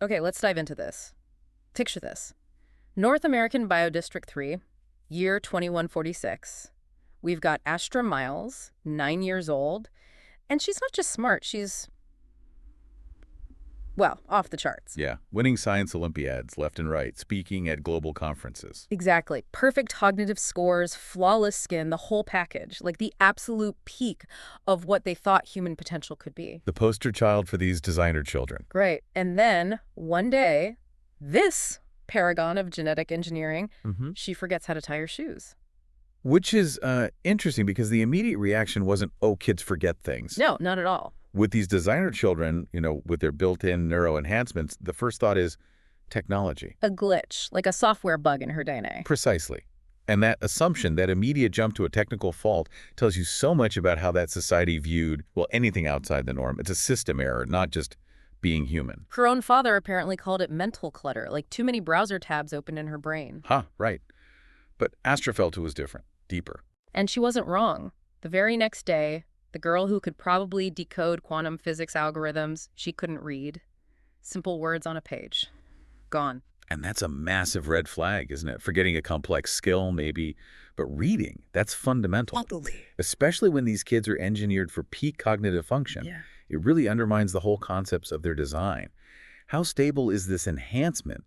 Okay, let's dive into this. Picture this. North American Biodistrict 3, year 2146. We've got Astra Miles, 9 years old, and she's not just smart, she's, well, off the charts. Yeah, winning science Olympiads left and right, speaking at global conferences. Exactly. Perfect cognitive scores, flawless skin, the whole package. Like the absolute peak of what they thought human potential could be. The poster child for these designer children. Great. And then, one day, this paragon of genetic engineering, she forgets how to tie her shoes. Which is interesting because the immediate reaction wasn't, oh, kids forget things. No, not at all. With these designer children, with their built-in neuro enhancements, the first thought is technology. A glitch, like a software bug in her DNA. Precisely. And that assumption, that immediate jump to a technical fault, tells you so much about how that society viewed, well, anything outside the norm. It's a system error, not just being human. Her own father apparently called it mental clutter, like too many browser tabs open in her brain. Right. But Astra felt it was different, deeper. And she wasn't wrong. The very next day, the girl who could probably decode quantum physics algorithms, she couldn't read. Simple words on a page. Gone. And that's a massive red flag, isn't it? Forgetting a complex skill, maybe. But reading, that's fundamental. Totally. Especially when these kids are engineered for peak cognitive function. Yeah. It really undermines the whole concepts of their design. How stable is this enhancement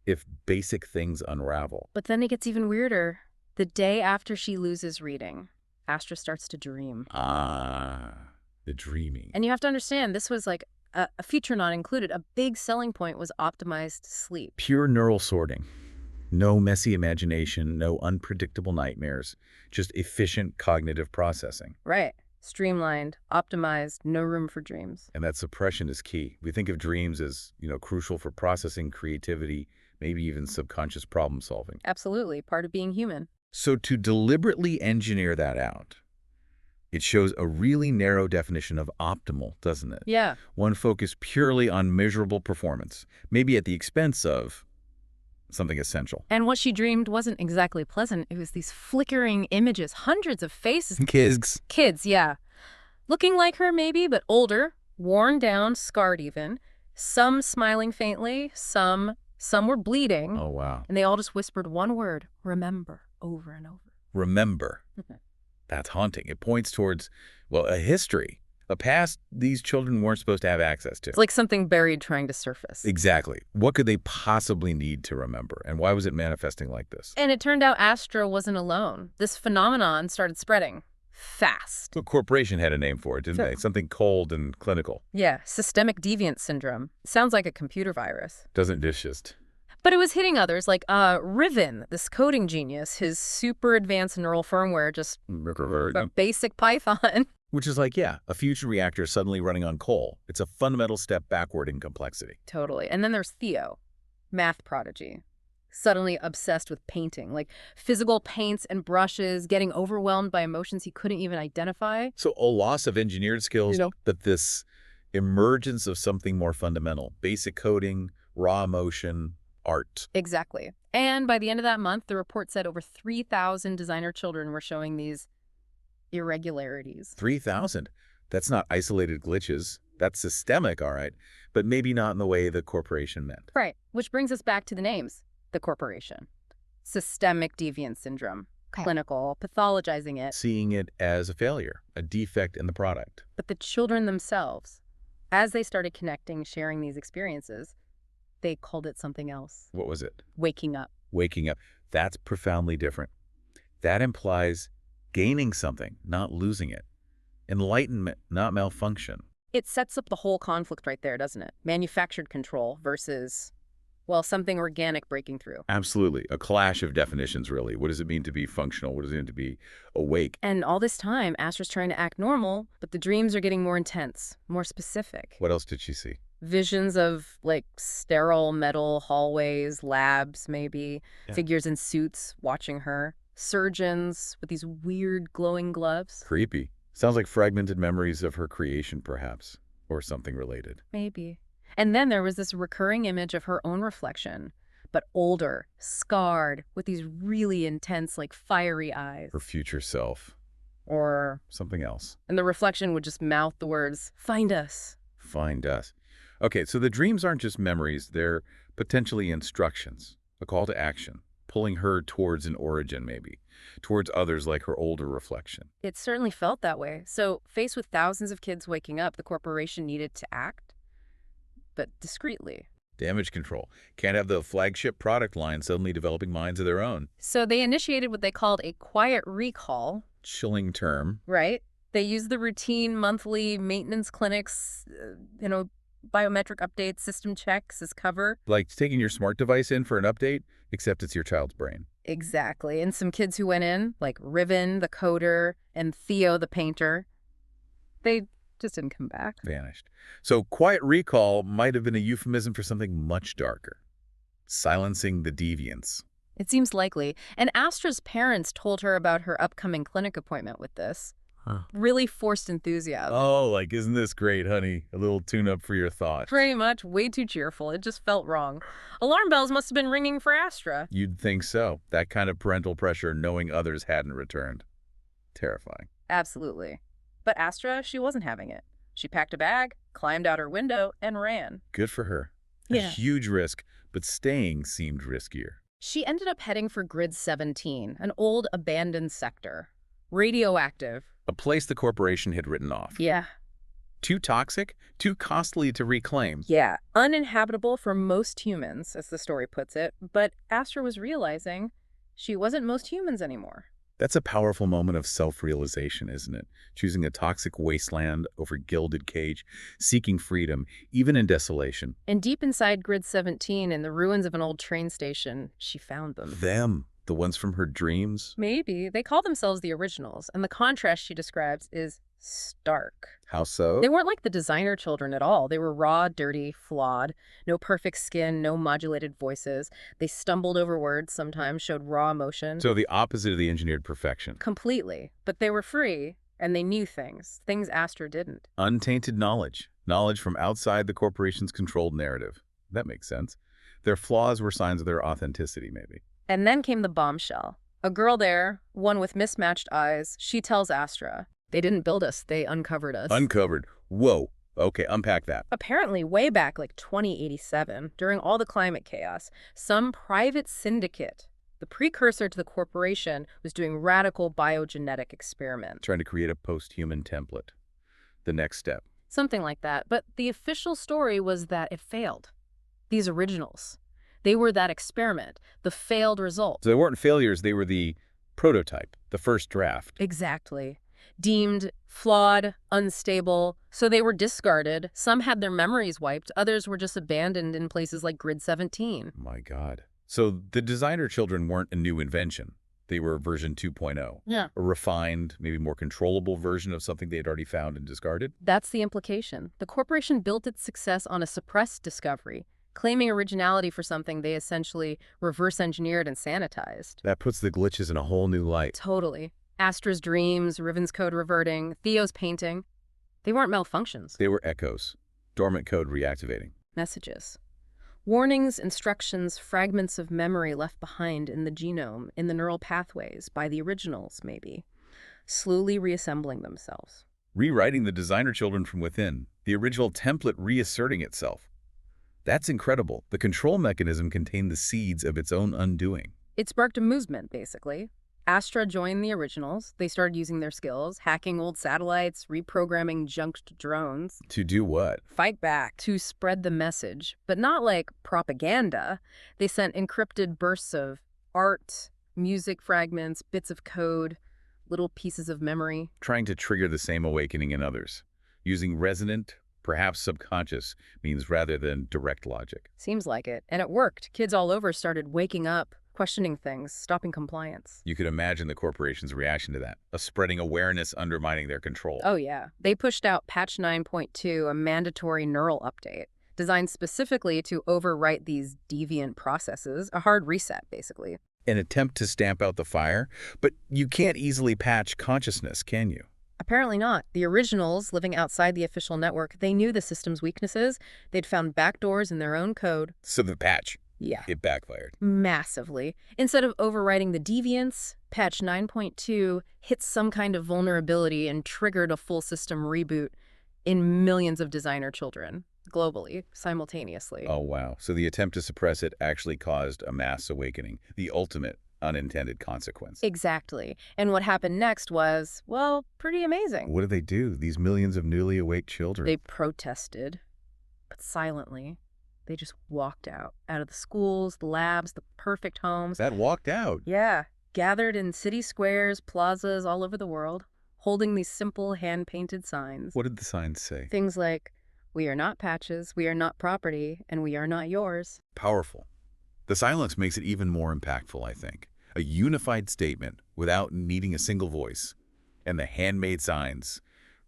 if basic things unravel? But then it gets even weirder. The day after she loses reading, Astra starts to dream. The dreaming. And you have to understand, this was like a feature not included. A big selling point was optimized sleep. Pure neural sorting. No messy imagination, no unpredictable nightmares, just efficient cognitive processing. Right. Streamlined, optimized, no room for dreams. And that suppression is key. We think of dreams as, crucial for processing creativity, maybe even subconscious problem solving. Absolutely. Part of being human. So to deliberately engineer that out, it shows a really narrow definition of optimal, doesn't it? Yeah. One focused purely on measurable performance, maybe at the expense of something essential. And what she dreamed wasn't exactly pleasant. It was these flickering images, hundreds of faces. Kids. Kids, yeah. Looking like her maybe, but older, worn down, scarred even. Some smiling faintly, some were bleeding. Oh, wow. And they all just whispered one word, remember, over and over. Remember. That's haunting. It points towards, a history, a past these children weren't supposed to have access to. It's like something buried trying to surface. Exactly. What could they possibly need to remember? And why was it manifesting like this? And it turned out Astra wasn't alone. This phenomenon started spreading fast. The corporation had a name for it, didn't they? Something cold and clinical. Yeah, systemic deviance syndrome. Sounds like a computer virus. Doesn't just. But it was hitting others, like Riven, this coding genius, his super advanced neural firmware, just basic Python. Which is like, a fusion reactor suddenly running on coal. It's a fundamental step backward in complexity. Totally. And then there's Theo, math prodigy, suddenly obsessed with painting, like physical paints and brushes, getting overwhelmed by emotions he couldn't even identify. So a loss of engineered skills, but this emergence of something more fundamental, basic coding, raw emotion, art. Exactly. And by the end of that month, the report said over 3,000 designer children were showing these irregularities. 3,000? That's not isolated glitches. That's systemic, all right, but maybe not in the way the corporation meant. Right, which brings us back to the names. The corporation. Systemic deviance syndrome. Clinical, pathologizing it. Seeing it as a failure, a defect in the product. But the children themselves, as they started connecting, sharing these experiences, they called it something else. What was it? Waking up. Waking up. That's profoundly different. That implies gaining something, not losing it. Enlightenment, not malfunction. It sets up the whole conflict right there, doesn't it? Manufactured control versus, something organic breaking through. Absolutely. A clash of definitions, really. What does it mean to be functional? What does it mean to be awake? And all this time, Astra's trying to act normal, but the dreams are getting more intense, more specific. What else did she see? Visions of, sterile metal hallways, labs, maybe. Yeah. Figures in suits watching her. Surgeons with these weird glowing gloves. Creepy. Sounds like fragmented memories of her creation, perhaps. Or something related. Maybe. And then there was this recurring image of her own reflection, but older, scarred, with these really intense, fiery eyes. Her future self. Or something else. And the reflection would just mouth the words, "Find us." Find us. Okay, so the dreams aren't just memories, they're potentially instructions, a call to action, pulling her towards an origin maybe, towards others like her older reflection. It certainly felt that way. So, faced with thousands of kids waking up, the corporation needed to act, but discreetly. Damage control. Can't have the flagship product line suddenly developing minds of their own. So they initiated what they called a quiet recall, Chilling term. right? They used the routine monthly maintenance clinics, biometric updates, system checks as cover. Like taking your smart device in for an update, except it's your child's brain. Exactly. And some kids who went in, like Riven, the coder, and Theo, the painter, they just didn't come back. Vanished. So quiet recall might have been a euphemism for something much darker. Silencing the deviants. It seems likely. And Astra's parents told her about her upcoming clinic appointment with this. Huh. Really forced enthusiasm. Oh, like, isn't this great, honey? A little tune-up for your thoughts. Pretty much. Way too cheerful. It just felt wrong. Alarm bells must have been ringing for Astra. You'd think so. That kind of parental pressure knowing others hadn't returned. Terrifying. Absolutely. But Astra, she wasn't having it. She packed a bag, climbed out her window, and ran. Good for her. Yeah. A huge risk, but staying seemed riskier. She ended up heading for Grid 17, an old abandoned sector. Radioactive. A place the corporation had written off. Yeah. Too toxic, too costly to reclaim. Yeah. Uninhabitable for most humans, as the story puts it. But Astra was realizing she wasn't most humans anymore. That's a powerful moment of self-realization, isn't it? Choosing a toxic wasteland over gilded cage, seeking freedom, even in desolation. And deep inside Grid 17, in the ruins of an old train station, she found them. Them, the ones from her dreams. Maybe. They call themselves the originals, and the contrast she describes is stark. How so? They weren't like the designer children at all. They were raw, dirty, flawed. No perfect skin, no modulated voices. They stumbled over words sometimes, showed raw emotion. So the opposite of the engineered perfection. Completely. But they were free, and they knew things Astra didn't. Untainted knowledge. Knowledge from outside the corporation's controlled narrative. That makes sense. Their flaws were signs of their authenticity, maybe. And then came the bombshell. A girl there, one with mismatched eyes, she tells Astra, "They didn't build us, they uncovered us." Uncovered. Whoa. Okay, unpack that. Apparently, way back like 2087, during all the climate chaos, some private syndicate, the precursor to the corporation, was doing radical biogenetic experiments. Trying to create a post-human template. The next step. Something like that. But the official story was that it failed. These originals. They were that experiment, the failed result. So they weren't failures, they were the prototype, the first draft. Exactly. Deemed flawed, unstable, so they were discarded. Some had their memories wiped, others were just abandoned in places like Grid 17. My God. So the designer children weren't a new invention. They were version 2.0. Yeah. A refined, maybe more controllable version of something they had already found and discarded. That's the implication. The corporation built its success on a suppressed discovery, claiming originality for something they essentially reverse engineered and sanitized. That puts the glitches in a whole new light. Totally. Astra's dreams, Riven's code reverting, Theo's painting. They weren't malfunctions. They were echoes. Dormant code reactivating. Messages. Warnings, instructions, fragments of memory left behind in the genome, in the neural pathways, by the originals, maybe. Slowly reassembling themselves. Rewriting the designer children from within. The original template reasserting itself. That's incredible. The control mechanism contained the seeds of its own undoing. It sparked a movement, basically. Astra joined the originals. They started using their skills, hacking old satellites, reprogramming junked drones. To do what? Fight back, to spread the message. But not like propaganda. They sent encrypted bursts of art, music fragments, bits of code, little pieces of memory. Trying to trigger the same awakening in others. Using resonant, perhaps subconscious, means rather than direct logic. Seems like it. And it worked. Kids all over started waking up, questioning things, stopping compliance. You could imagine the corporation's reaction to that, a spreading awareness undermining their control. Oh yeah. They pushed out Patch 9.2, a mandatory neural update, designed specifically to overwrite these deviant processes, a hard reset, basically. An attempt to stamp out the fire, but you can't easily patch consciousness, can you? Apparently not. The originals, living outside the official network, they knew the system's weaknesses. They'd found backdoors in their own code. So the patch, Yeah. it backfired. Massively. Instead of overwriting the deviants, Patch 9.2 hit some kind of vulnerability and triggered a full system reboot in millions of designer children. globally, simultaneously. Oh, wow. So the attempt to suppress it actually caused a mass awakening, the ultimate unintended consequence. Exactly. And what happened next was, well, pretty amazing. What did they do, these millions of newly awake children? They protested, but silently. They just walked out of the schools, the labs, the perfect homes. That walked out. Yeah, gathered in city squares, plazas all over the world, holding these simple hand-painted signs. What did the signs say? Things like, "We are not patches, we are not property, and we are not yours." Powerful. The silence makes it even more impactful, I think. A unified statement without needing a single voice. And the handmade signs,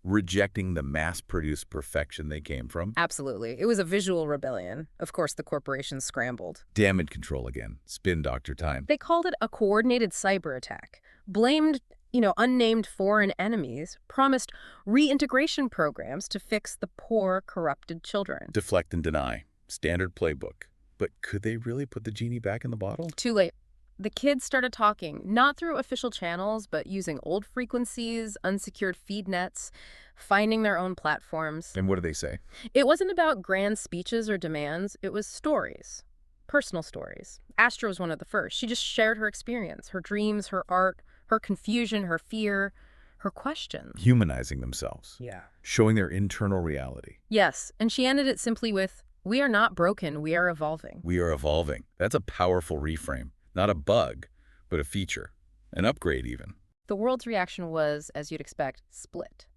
rejecting the mass-produced perfection they came from. Absolutely. It was a visual rebellion. Of course, the corporations scrambled. Damage control again. Spin doctor time. They called it a coordinated cyber attack, blamed, unnamed foreign enemies, promised reintegration programs to fix the poor, corrupted children. Deflect and deny. Standard playbook. But could they really put the genie back in the bottle? Too late. The kids started talking, not through official channels, but using old frequencies, unsecured feed nets, finding their own platforms. And what do they say? It wasn't about grand speeches or demands. It was stories, personal stories. Astra was one of the first. She just shared her experience, her dreams, her art, her confusion, her fear, her questions. Humanizing themselves. Yeah. Showing their internal reality. Yes, and she ended it simply with, "We are not broken, we are evolving." We are evolving. That's a powerful reframe. Not a bug, but a feature. An upgrade, even. The world's reaction was, as you'd expect, split.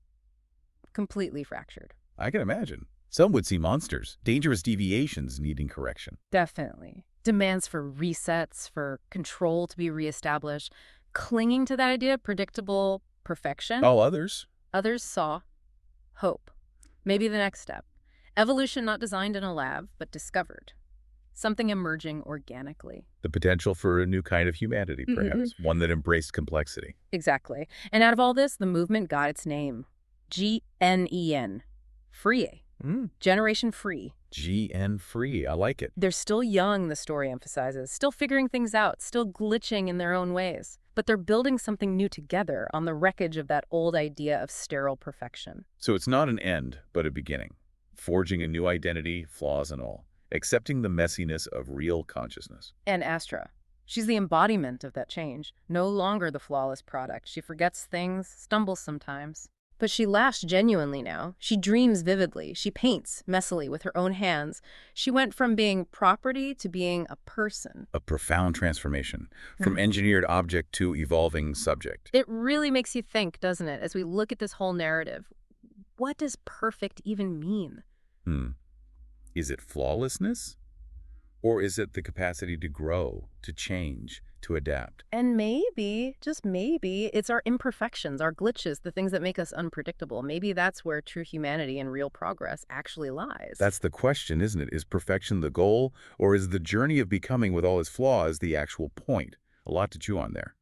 Completely fractured. I can imagine. Some would see monsters, dangerous deviations needing correction. Definitely. Demands for resets, for control to be reestablished, clinging to that idea of predictable perfection. All others? Others saw hope. Maybe the next step. Evolution not designed in a lab, but discovered. Something emerging organically. The potential for a new kind of humanity, perhaps. One that embraced complexity. Exactly. And out of all this, the movement got its name. GNEN. Free. Generation Free. GN free. I like it. They're still young, the story emphasizes, still figuring things out, still glitching in their own ways. But they're building something new together on the wreckage of that old idea of sterile perfection. So it's not an end, but a beginning. Forging a new identity, flaws and all. Accepting the messiness of real consciousness. And Astra. She's the embodiment of that change. No longer the flawless product. She forgets things, stumbles sometimes. But she laughs genuinely now. She dreams vividly. She paints messily with her own hands. She went from being property to being a person. A profound transformation. From engineered object to evolving subject. It really makes you think, doesn't it, as we look at this whole narrative. What does perfect even mean? Is it flawlessness? Or is it the capacity to grow, to change, to adapt? And maybe, just maybe, it's our imperfections, our glitches, the things that make us unpredictable. Maybe that's where true humanity and real progress actually lies. That's the question, isn't it? Is perfection the goal, or is the journey of becoming with all its flaws the actual point? A lot to chew on there.